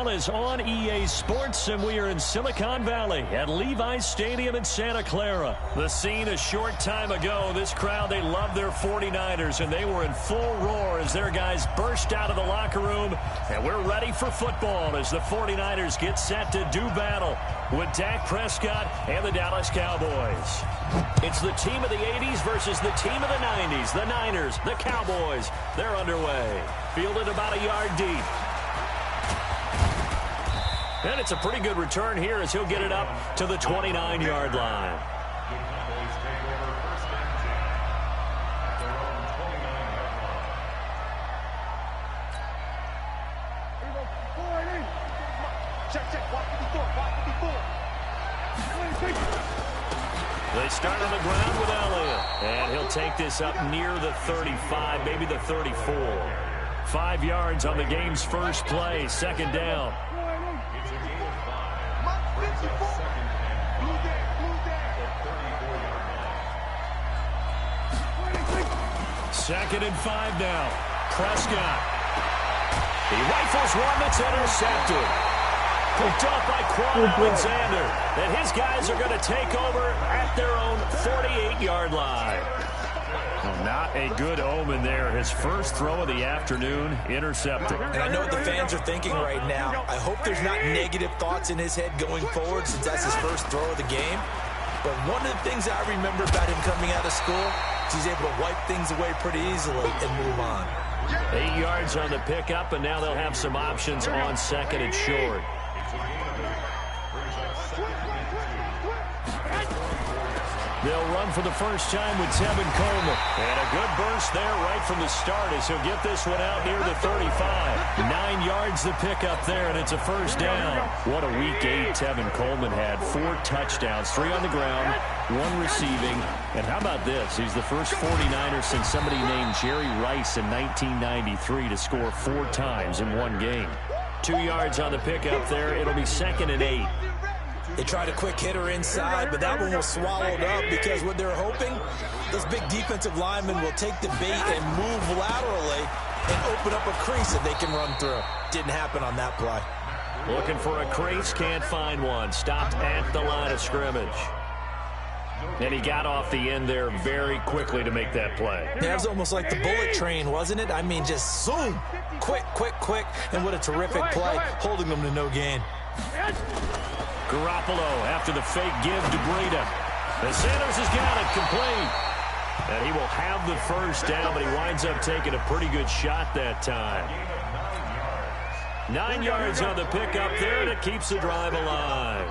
football is on EA Sports, and we are in Silicon Valley at Levi's Stadium in Santa Clara. The scene a short time ago, this crowd, they love their 49ers, and they were in full roar as their guys burst out of the locker room, and we're ready for football as the 49ers get set to do battle with Dak Prescott and the Dallas Cowboys. It's the team of the 80s versus the team of the 90s. The Niners, the Cowboys, they're underway. Fielded about a yard deep. And it's a pretty good return here as he'll get it up to the 29-yard line. They start on the ground with Elliott. And he'll take this up near the 35, maybe the 34. 5 yards on the game's first play, second down. Second and 5 now. Prescott. He rifles one that's intercepted. Picked off by Quan Alexander. And his guys are going to take over at their own 48-yard line. Not a good omen there. His first throw of the afternoon, intercepted. And I know what the fans are thinking right now. I hope there's not negative thoughts in his head going forward since that's his first throw of the game. But one of the things I remember about him coming out of school, he's able to wipe things away pretty easily and move on. 8 yards on the pickup, and now they'll have some options on second and short. They'll run for the first time with Tevin Coleman. And a good burst there right from the start as he'll get this one out near the 35. 9 yards the pickup there, and it's a first down. What a week 8 Tevin Coleman had. 4 touchdowns, 3 on the ground, 1 receiving. And how about this? He's the first 49er since somebody named Jerry Rice in 1993 to score 4 times in one game. 2 yards on the pickup there. It'll be second and 8. They tried a quick hitter inside, but that one was swallowed up because what they're hoping, those big defensive linemen will take the bait and move laterally and open up a crease that they can run through. Didn't happen on that play. Looking for a crease, can't find one. Stopped at the line of scrimmage. And he got off the end there very quickly to make that play. That was almost like the bullet train, wasn't it? I mean, just zoom. Quick, quick, quick. And what a terrific play, holding them to no gain. Garoppolo after the fake give to Breida. And Sanders has got it complete. And he will have the first down, but he winds up taking a pretty good shot that time. 9 yards on the pickup there, and it keeps the drive alive.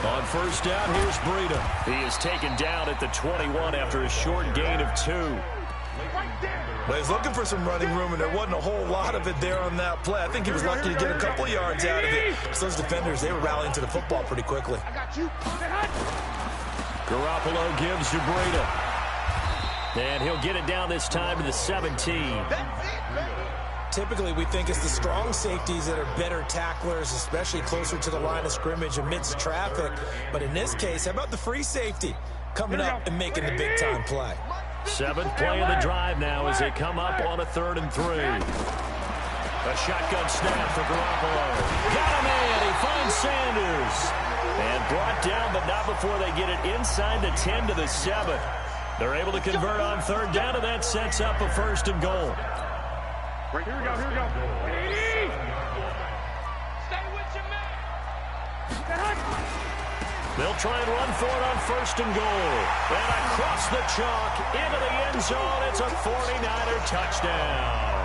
On first down, here's Breida. He is taken down at the 21 after a short gain of 2. Well, he's looking for some running room, and there wasn't a whole lot of it there on that play. I think he was lucky to get a couple of yards out of it. So those defenders, they were rallying to the football pretty quickly. Garoppolo gives to Breida. And he'll get it down this time to the 17. Typically, we think it's the strong safeties that are better tacklers, especially closer to the line of scrimmage amidst traffic. But in this case, how about the free safety coming up and making the big-time play? 7th play of the drive now as they come up on a 3rd and 3. A shotgun snap for Garoppolo. Got him in. He finds Sanders. And brought down, but not before they get it inside the 10 to the 7. They're able to convert on 3rd down, and that sets up a 1st and goal. Here we go, here we go. Stay with your man. They'll try and run for it on 1st and goal. And across the chalk into the end zone. It's a 49er touchdown.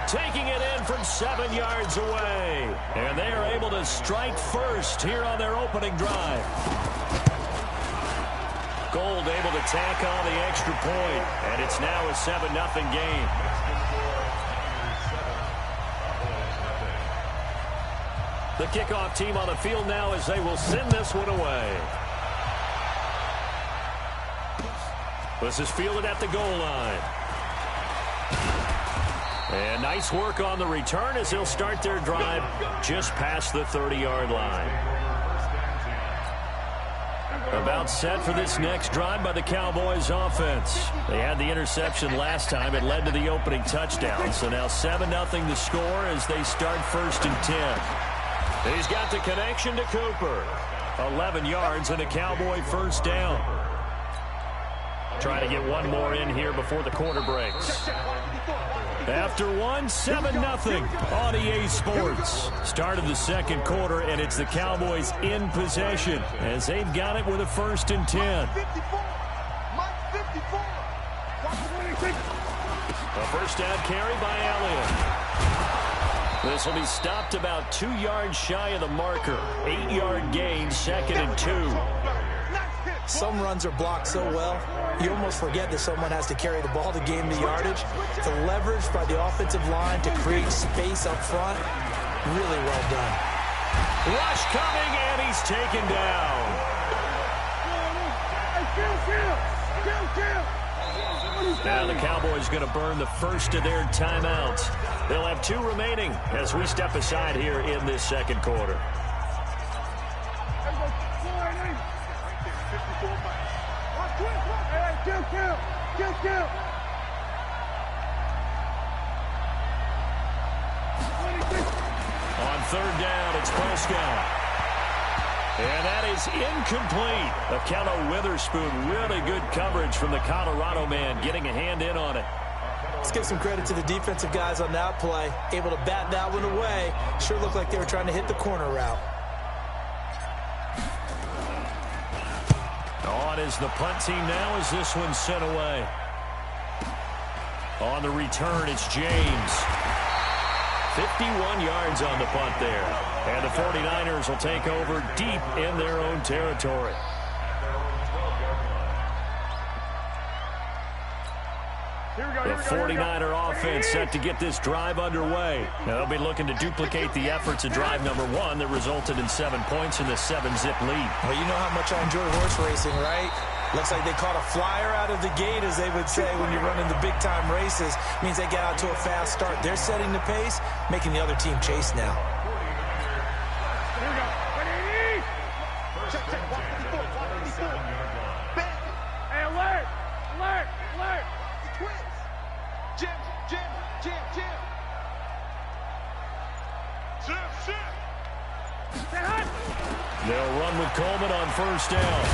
Taking it in from 7 yards away. And they are able to strike first here on their opening drive. Gold able to tack on the extra point. And it's now a 7-0 game. The kickoff team on the field now as they will send this one away. This is fielded at the goal line. And nice work on the return as they'll start their drive just past the 30-yard line. About set for this next drive by the Cowboys offense. They had the interception last time. It led to the opening touchdown. So now 7-0 the score as they start 1st and 10. He's got the connection to Cooper. 11 yards and a Cowboy first down. Trying to get one more in here before the quarter breaks. After one, 7-0 on EA Sports. Start of the second quarter, and it's the Cowboys in possession as they've got it with a 1st and 10. A first down carry by Elliott. This will be stopped about 2 yards shy of the marker. 8-yard gain, 2nd and 2. Some runs are blocked so well, you almost forget that someone has to carry the ball to gain the yardage. The leverage by the offensive line to create space up front, really well done. Rush coming, and he's taken down. Now the Cowboys going to burn the first of their timeouts. They'll have 2 remaining as we step aside here in this second quarter. On 3rd down, it's Prescott. And that is incomplete. A count of Witherspoon. Really good coverage from the Colorado man, getting a hand in on it. Let's give some credit to the defensive guys on that play. Able to bat that one away. Sure looked like they were trying to hit the corner route. On is the punt team now as this one's sent away. On the return, it's James. 51 yards on the punt there. And the 49ers will take over deep in their own territory. The 49er offense set to get this drive underway. Now they'll be looking to duplicate the efforts of drive number 1 that resulted in 7 points in the 7-zip lead. Well, you know how much I enjoy horse racing, right? Looks like they caught a flyer out of the gate, as they would say when you're running the big-time races. Means they get out to a fast start. They're setting the pace, making the other team chase now. Here we go. Check, check. Watch 54. Bang. Hey, alert. The twins. Jim. They'll run with Coleman on 1st down.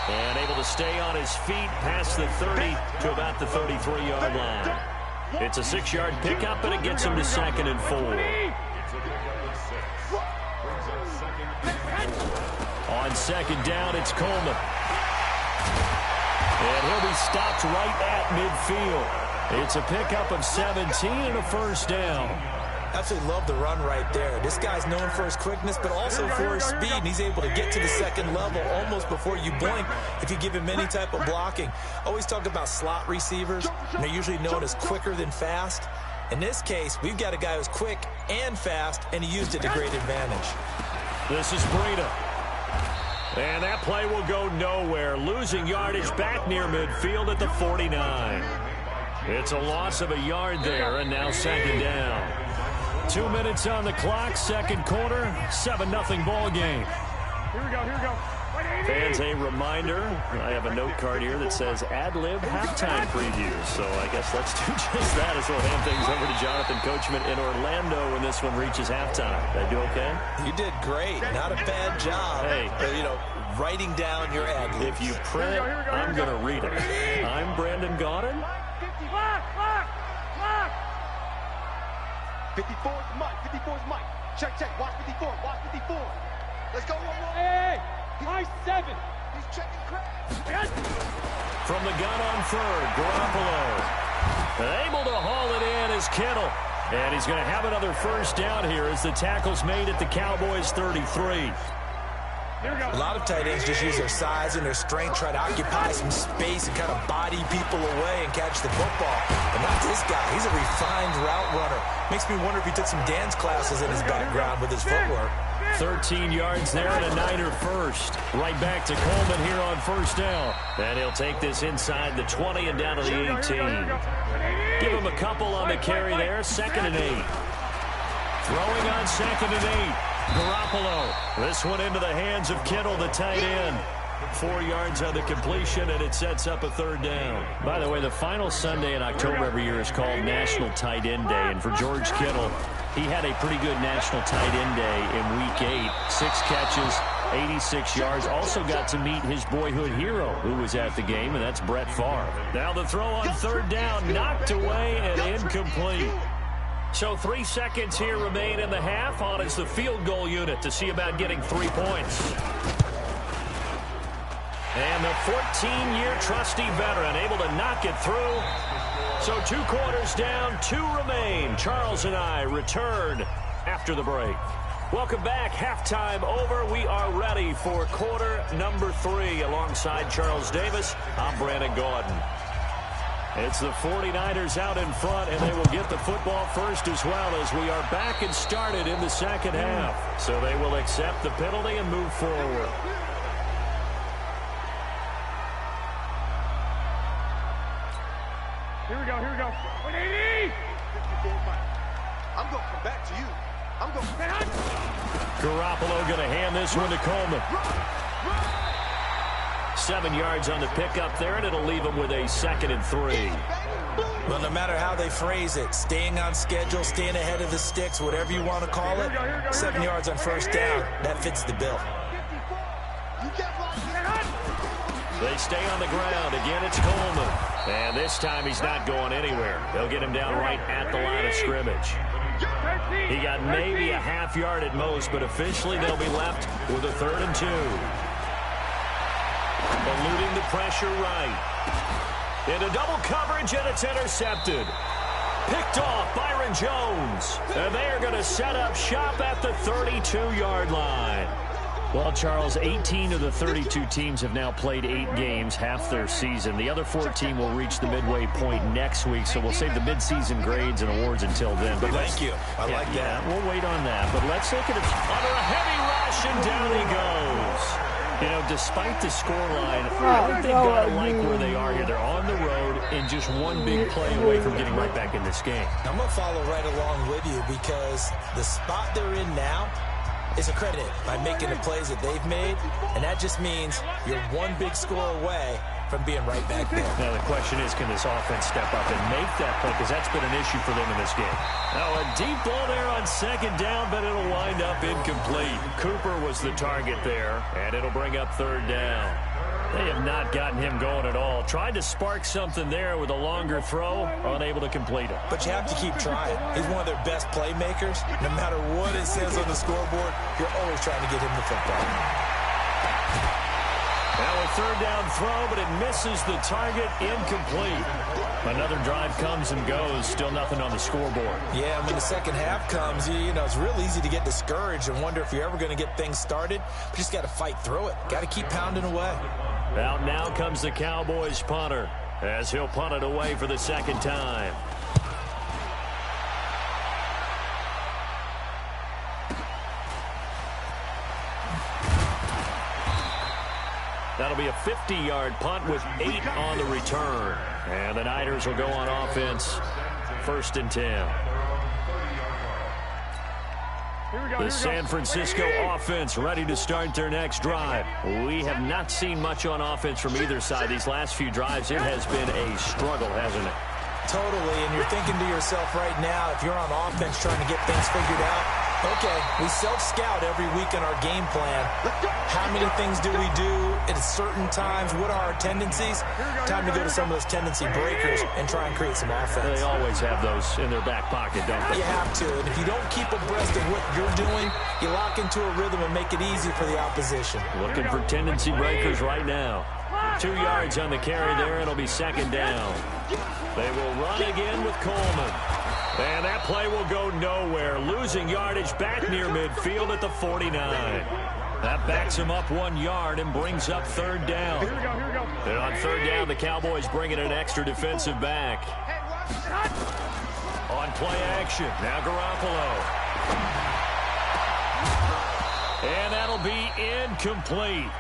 And able to stay on his feet past the 30 to about the 33-yard line. It's a 6-yard pickup, and it gets him to 2nd and 4. On 2nd down, it's Coleman. And he'll be stopped right at midfield. It's a pickup of 17 and a first down. Absolutely love the run right there. This guy's known for his quickness, but also for his speed, and he's able to get to the 2nd level almost before you blink if you give him any type of blocking. Always talk about slot receivers, and they're usually known as quicker than fast. In this case, we've got a guy who's quick and fast, and he used it to great advantage. This is Breida. And that play will go nowhere, losing yardage back near midfield at the 49. It's a loss of a yard there, and now 2nd down. 2 minutes on the clock, second quarter, 7-0 ball game. Here we go. Fans, a reminder, I have a note card here that says ad-lib halftime previews. So I guess let's do just that as we'll hand things over to Jonathan Coachman in Orlando when this one reaches halftime. Did I do okay? You did great. Not a bad job. Hey. Writing down your ad-libs. If you print, I'm going to read it. I'm Brandon Gaudin. Lock. 54's Mike. Check. Watch 54. Let's go. Hey. High 7. He's checking crack. From the gun on 3rd, Garoppolo. Able to haul it in is Kittle. And he's going to have another first down here as the tackle's made at the Cowboys' 33. A lot of tight ends just use their size and their strength, try to occupy some space and kind of body people away and catch the football. But not this guy. He's a refined route runner. Makes me wonder if he took some dance classes in his background with his footwork. 13 yards there and a Niner first. Right back to Coleman here on first down. And he'll take this inside the 20 and down to the 18. Give him a couple on the carry there. 2nd and 8. Throwing on 2nd and 8. Garoppolo. This one into the hands of Kittle, the tight end. 4 yards on the completion, and it sets up a third down. By the way, the final Sunday in October every year is called National Tight End Day. And for George Kittle, he had a pretty good National Tight End Day in Week 8. 6 catches, 86 yards. Also got to meet his boyhood hero who was at the game, and that's Brett Favre. Now the throw on third down, knocked away and incomplete. So 3 seconds here remain in the half. On is the field goal unit to see about getting 3 points. And the 14-year trusty veteran able to knock it through. So 2 quarters down, 2 remain. Charles and I return after the break. Welcome back. Halftime over. We are ready for quarter number 3. Alongside Charles Davis, I'm Brandon Gaudin. It's the 49ers out in front, and they will get the football first as well as we are back and started in the second half. So they will accept the penalty and move forward. Here we go, here we go. 180! I'm going to come back to you. I'm going to... Garoppolo going to hand this one to Coleman. 7 yards on the pickup there, and it'll leave him with a 2nd and 3. Well, no matter how they phrase it, staying on schedule, staying ahead of the sticks, whatever you want to call it, 7 yards on first down, that fits the bill. They stay on the ground. Again, it's Coleman. And this time he's not going anywhere. They'll get him down right at the line of scrimmage. He got maybe a half yard at most, but officially they'll be left with a 3rd and 2. Eluding the pressure right. Into double coverage, and it's intercepted. Picked off Byron Jones. And they are going to set up shop at the 32-yard line. Well, Charles, 18 of the 32 teams have now played 8 games, half their season. The other 14 will reach the midway point next week, so we'll save the midseason grades and awards until then. But thank you. I like that. Yeah, we'll wait on that. But let's look at it under a heavy rush, and down he goes. You know, despite the scoreline, I think they've got to like where they are here. They're on the road and just one big play away from getting right back in this game. I'm going to follow right along with you because the spot they're in now is accredited by making the plays that they've made, and that just means you're one big score away from being right back there. Now the question is, can this offense step up and make that play, because that's been an issue for them in this game. Now a deep ball there on 2nd down, but it'll wind up incomplete. Cooper was the target there, and it'll bring up 3rd down. They have not gotten him going at all. Tried to spark something there with a longer throw, unable to complete it. But you have to keep trying. He's one of their best playmakers. No matter what it says on the scoreboard, you're always trying to get him the football. Now a 3rd down throw, but it misses the target, incomplete. Another drive comes and goes, still nothing on the scoreboard. Yeah, when the second half comes, you know, it's real easy to get discouraged and wonder if you're ever going to get things started. You just got to fight through it. Got to keep pounding away. Out now comes the Cowboys punter, as he'll punt it away for the 2nd time. That'll be a 50-yard punt with 8 on the return. And the Niners will go on offense, 1st and 10. The San Francisco offense ready to start their next drive. We have not seen much on offense from either side. These last few drives, it has been a struggle, hasn't it? Totally, and you're thinking to yourself right now, if you're on offense trying to get things figured out, okay, we self-scout every week in our game plan. How many things do we do at certain times? What are our tendencies? Time to go to some of those tendency breakers and try and create some offense. They always have those in their back pocket, don't they? You have to, and if you don't keep abreast of what you're doing, you lock into a rhythm and make it easy for the opposition. Looking for tendency breakers right now. 2 yards on the carry there, and it'll be 2nd down. They will run again with Coleman. And that play will go nowhere. Losing yardage back near midfield at the 49. That backs him up 1 yard and brings up 3rd down. Here we go, here we go. And on 3rd down, the Cowboys bring in an extra defensive back. On play action, now Garoppolo. And that'll be incomplete.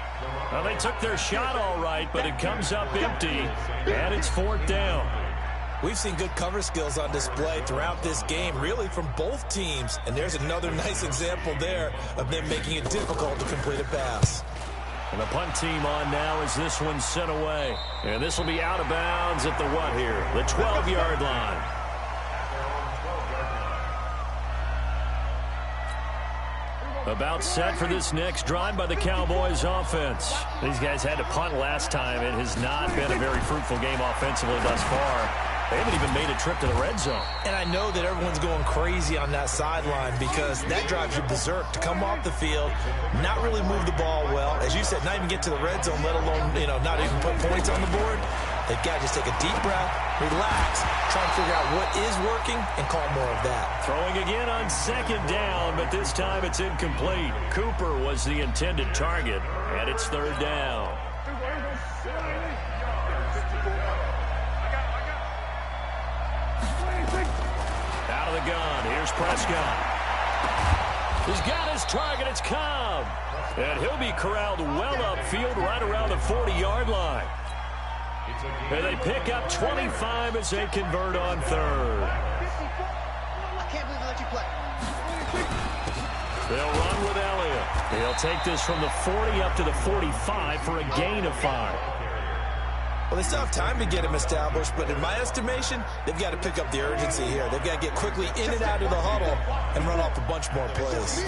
Well, they took their shot all right, but it comes up empty, and it's 4th down. We've seen good cover skills on display throughout this game, really from both teams. And there's another nice example there of them making it difficult to complete a pass. And the punt team on now as this one's sent away. And this will be out of bounds at the what here? The 12-yard line. About set for this next drive by the Cowboys offense. These guys had to punt last time. It has not been a very fruitful game offensively thus far. They haven't even made a trip to the red zone. And I know that everyone's going crazy on that sideline because that drives you berserk to come off the field, not really move the ball well. As you said, not even get to the red zone, let alone, not even put points on the board. They've got to just take a deep breath, relax, try and figure out what is working, and call more of that. Throwing again on second down, but this time it's incomplete. Cooper was the intended target, and it's third down. Out of the gun, here's Prescott. He's got his target, it's Cobb. And he'll be corralled well upfield right around the 40-yard line. And they pick up 25 as they convert on third. I can't believe they let you play. They'll run with Elliott. He'll take this from the 40 up to the 45 for a gain of 5. Well, they still have time to get him established, but in my estimation, they've got to pick up the urgency here. They've got to get quickly in and out of the huddle and run off a bunch more plays.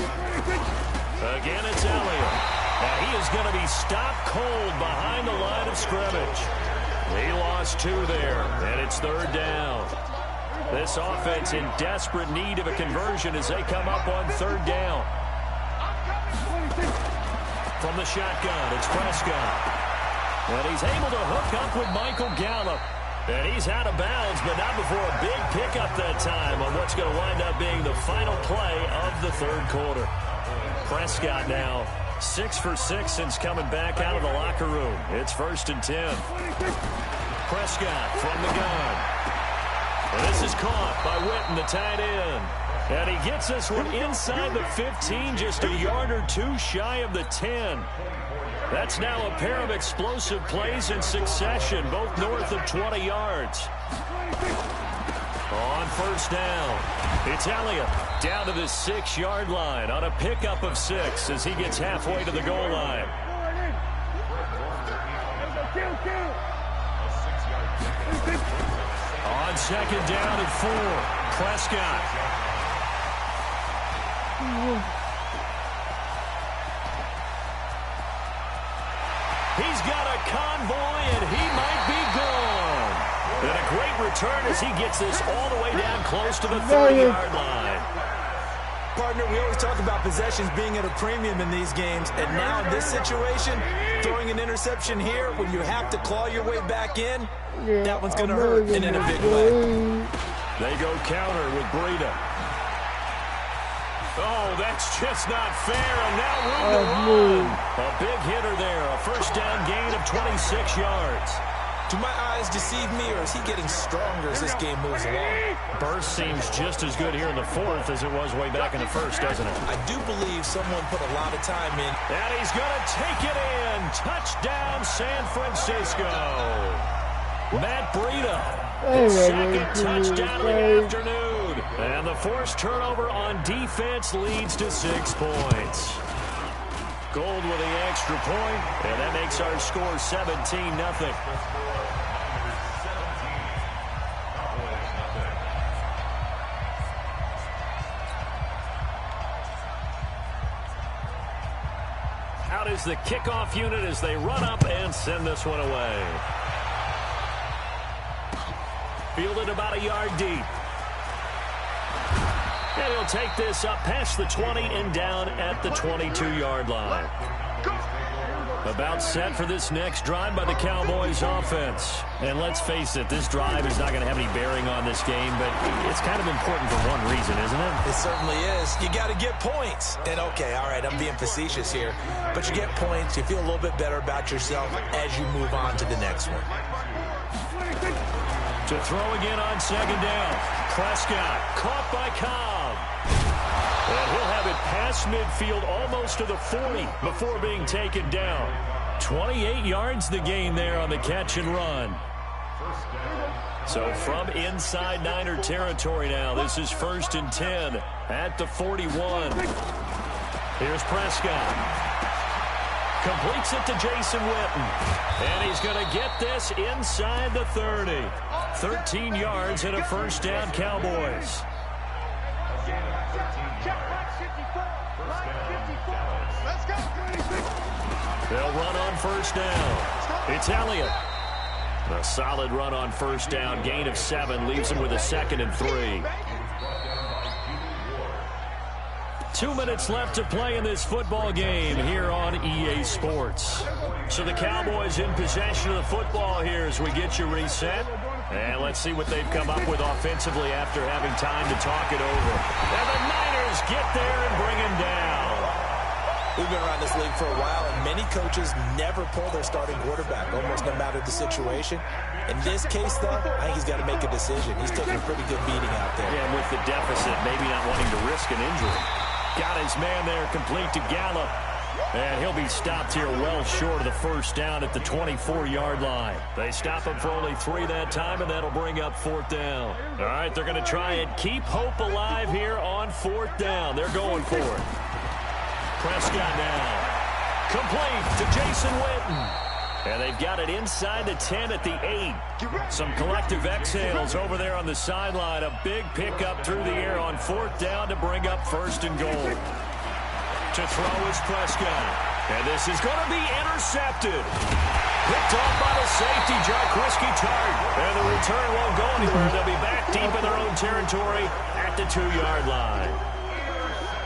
Again, it's Elliott. And he is going to be stopped cold behind the line of scrimmage. He lost 2 there, and it's third down. This offense in desperate need of a conversion as they come up on third down. From the shotgun, it's Prescott. And he's able to hook up with Michael Gallup. And he's out of bounds, but not before a big pickup that time on what's going to wind up being the final play of the third quarter. Prescott now 6 for 6 since coming back out of the locker room. It's 1st and 10. Prescott from the gun. And this is caught by Witten, the tight end. And he gets this one inside the 15, just a yard or 2 shy of the 10. That's now a pair of explosive plays in succession, both north of 20 yards. On first down, it's Elliott down to the 6-yard line on a pickup of 6 as he gets halfway to the goal line. On second down and 4, Prescott. He's got a convoy, and he might be gone. And a great return as he gets this all the way down close to the 30-yard line. Partner, we always talk about possessions being at a premium in these games, and now in this situation, throwing an interception here when you have to claw your way back in, that one's going to hurt, and in a big way. They go counter with Breida. Oh, that's just not fair, and now room to run. A big hitter there, a first down gain of 26 yards. Do my eyes deceive me, or is he getting stronger as this game moves along? Burst seems just as good here in the 4th as it was way back in the 1st, doesn't it? I do believe someone put a lot of time in. And he's going to take it in. Touchdown, San Francisco. Matt Breida, his second touchdown of the afternoon. And the forced turnover on defense leads to 6 points. Gold with the extra point, and that makes our score 17-0. Out is the kickoff unit as they run up and send this one away. Fielded about a yard deep. And he'll take this up past the 20 and down at the 22-yard line. About set for this next drive by the Cowboys offense. And let's face it, this drive is not going to have any bearing on this game, but it's kind of important for one reason, isn't it? It certainly is. You got to get points. And okay, all right, I'm being facetious here. But you get points, you feel a little bit better about yourself as you move on to the next one. To throw again on second down. Prescott caught by Cobb. And he'll have it past midfield almost to the 40 before being taken down. 28 yards the gain there on the catch and run. So from inside Niner territory now, this is 1st and 10 at the 41. Here's Prescott. Completes it to Jason Witten. And he's going to get this inside the 30. 13 yards and a first down, Cowboys. They'll run on first down. It's Elliott. A solid run on first down. Gain of 7 leaves him with a 2nd and 3. 2 minutes left to play in this football game here on EA Sports. So the Cowboys in possession of the football here as we get you reset. And let's see what they've come up with offensively after having time to talk it over. And the Niners get there and bring him down. We've been around this league for a while, and many coaches never pull their starting quarterback, almost no matter the situation. In this case, though, I think he's got to make a decision. He's taking a pretty good beating out there. Yeah, and with the deficit, maybe not wanting to risk an injury. Got his man there, complete to Gallup. And he'll be stopped here well short of the first down at the 24-yard line. They stop him for only 3 that time, and that'll bring up 4th down. All right, they're going to try and keep hope alive here on 4th down. They're going for it. Prescott now. Complete to Jason Witten. And they've got it inside the 10 at the 8. Some collective exhales over there on the sideline. A big pickup through the air on 4th down to bring up 1st and goal. To throw is Prescott. And this is going to be intercepted. Picked off by the safety, Jarquiski Tart. And the return won't go anywhere. They'll be back deep in their own territory at the 2-yard line.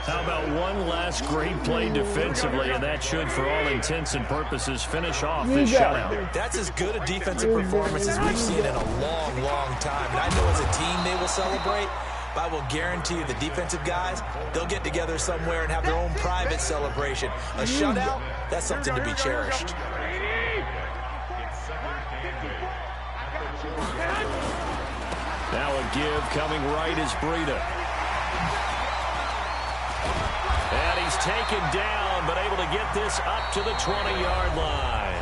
How about one last great play defensively, and that should, for all intents and purposes, finish off this shutout. That's as good a defensive performance as we've seen in a long, long time. And I know as a team they will celebrate, but I will guarantee you the defensive guys, they'll get together somewhere and have their own private celebration. A shutout, that's something to be cherished. Now a give coming right is Breida. And he's taken down, but able to get this up to the 20-yard line.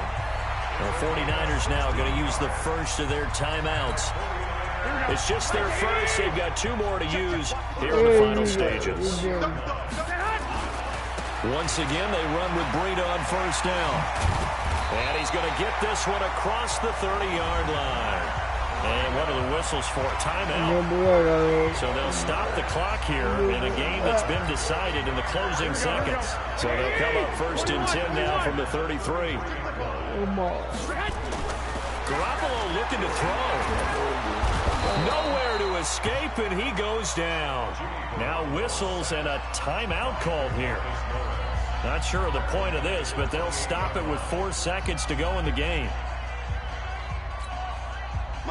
The 49ers now going to use the first of their timeouts. It's just their first. They've got 2 more to use here in the final stages. Once again, they run with Breida on first down. And he's going to get this one across the 30-yard line. And what are the whistles for? Timeout. So they'll stop the clock here in a game that's been decided in the closing seconds. So they'll come up 1st and 10 now from the 33. Garoppolo looking to throw. Nowhere to escape, and he goes down. Now whistles and a timeout called here. Not sure of the point of this, but they'll stop it with 4 seconds to go in the game.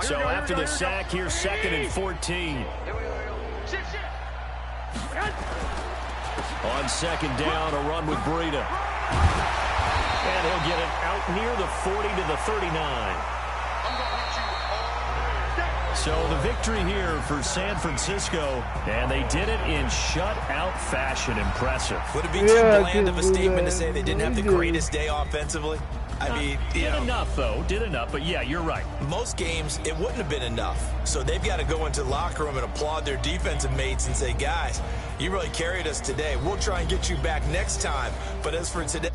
So after the sack here, 2nd and 14. On 2nd down, a run with Breida. And he'll get it out near the 40 to the 39. So the victory here for San Francisco, and they did it in shutout fashion. Impressive. Would it be too bland of a statement to say they didn't have the greatest day offensively? I mean, did enough, though. Did enough, but yeah, you're right. Most games, it wouldn't have been enough. So they've got to go into the locker room and applaud their defensive mates and say, guys, you really carried us today. We'll try and get you back next time. But as for today...